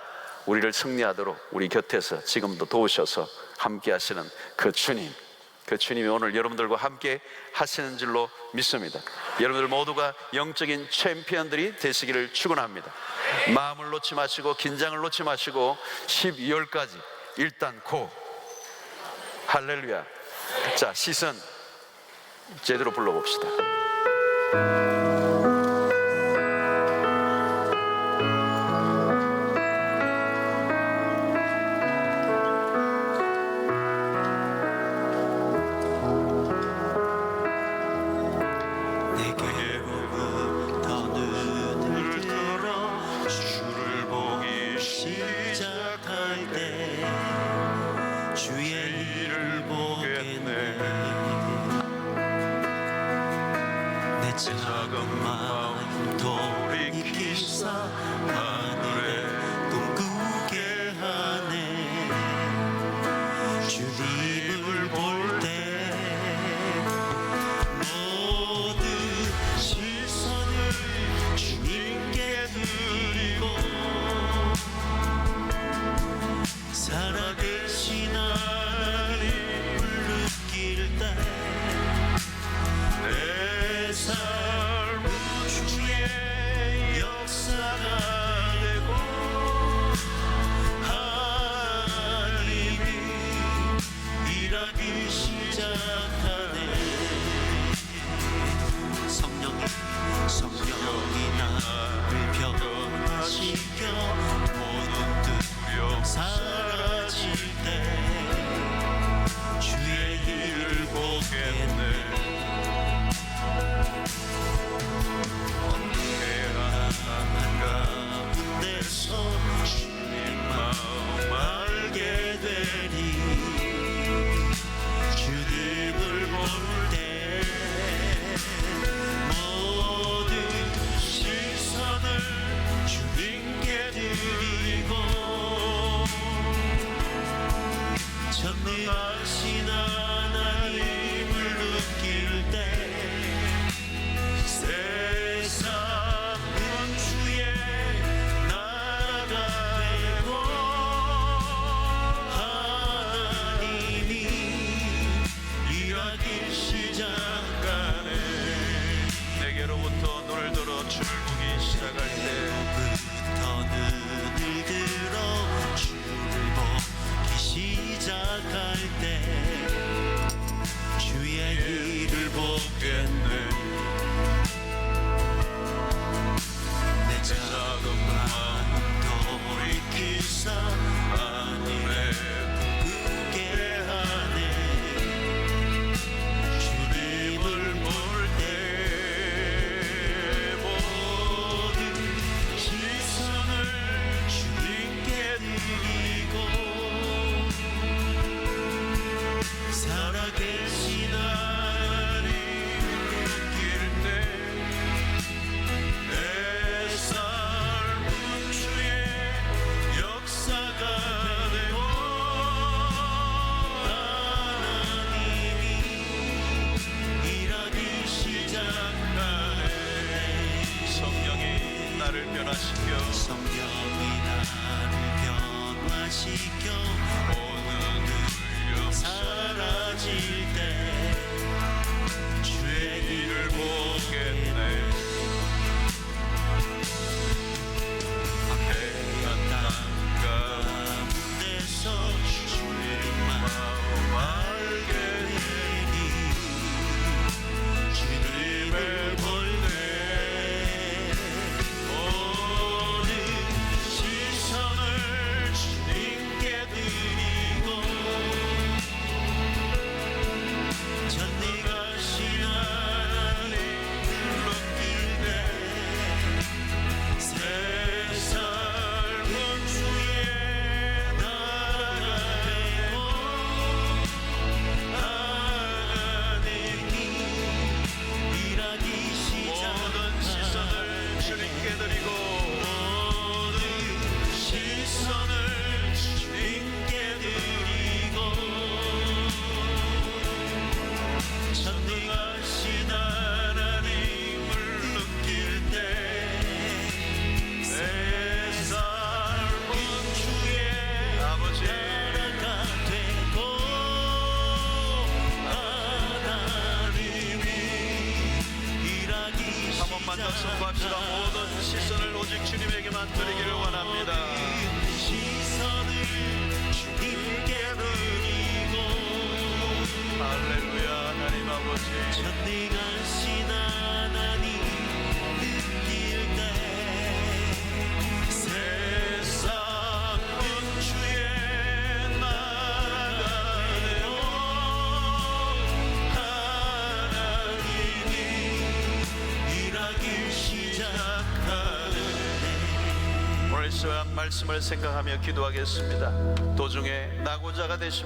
우리를 승리하도록 우리 곁에서 지금도 도우셔서 함께 하시는 그 주님, 그 주님이 오늘 여러분들과 함께 하시는 줄로 믿습니다. 여러분들 모두가 영적인 챔피언들이 되시기를 축원합니다. 마음을 놓지 마시고 긴장을 놓지 마시고 12월까지 일단 고 할렐루야. 자, 시선 제대로 불러봅시다. 작은 마음 돌이키사 하늘에 꿈꾸게 하네. 주님을 볼 때 모든 시선을 주님께 드리고 살아계신 하나님을 느낄 때 내 삶은 주의 역사가 되고 하나님이 일하기 시작하네. 성령이 나를 변화시켜 모든 두려움 사라질 때 주의 일을 보겠네. 가운데서 주의 마음 알게 되니 주님을 볼 때 모든 시선을 주님께 드리고 전능하신 하나님을 느낄 때 내게로부터 눈을 들어 주를 보기 시작할 때부터 눈을 들어 주를 보기 시작할 때 주의 일을 보겠네. 내 작은 마음 돌이키사 하늘에 꿈꾸게 하네. 주님을 볼 때 모든 시선을 주님께 드리고 살아계신 하나님을 느낄 때 내 삶은 주의 역사가 되고 하나님이 일하기 시작하네. 성령이 나를 변화시켜 오는 두려움 사라질 때 주의 일을 보겠네.黑暗땅 가운데서 주의 마음 알게 되니 주님을 볼 때 한번 선포합시다. 모든 시선을 오직 주님에게만 드리기를 원합니다. 시선을 주님께 드리고 할렐루야. 하나님 아버지, 전능하신 하나님 느낄 때 세상 주의 나라가네요. 하나님이 일하기 시작하네. 오늘 시간 말씀을 생각하며 기도하겠습니다. 도중에 낙오자가 되지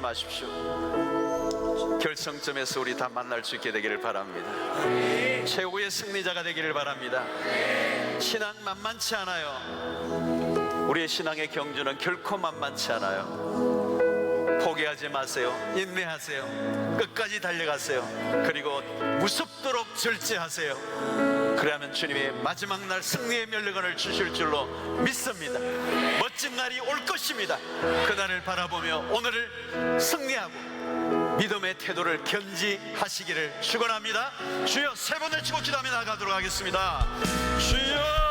마십시오. 결승점에서 우리 다 만날 수 있게 되기를 바랍니다. 최고의 승리자가 되기를 바랍니다. 신앙 만만치 않아요. 우리의 신앙의 경주는 결코 만만치 않아요. 포기하지 마세요. 인내하세요. 끝까지 달려가세요. 그리고 무섭도록 절제하세요. 그러면 주님이 마지막 날 승리의 면류관을 주실 줄로 믿습니다. 멋진 날이 올 것입니다. 그날을 바라보며 오늘을 승리하고 믿음의 태도를 견지하시기를 축원합니다. 주여, 세 번을 치고 기도하며 나가도록 하겠습니다. 주여.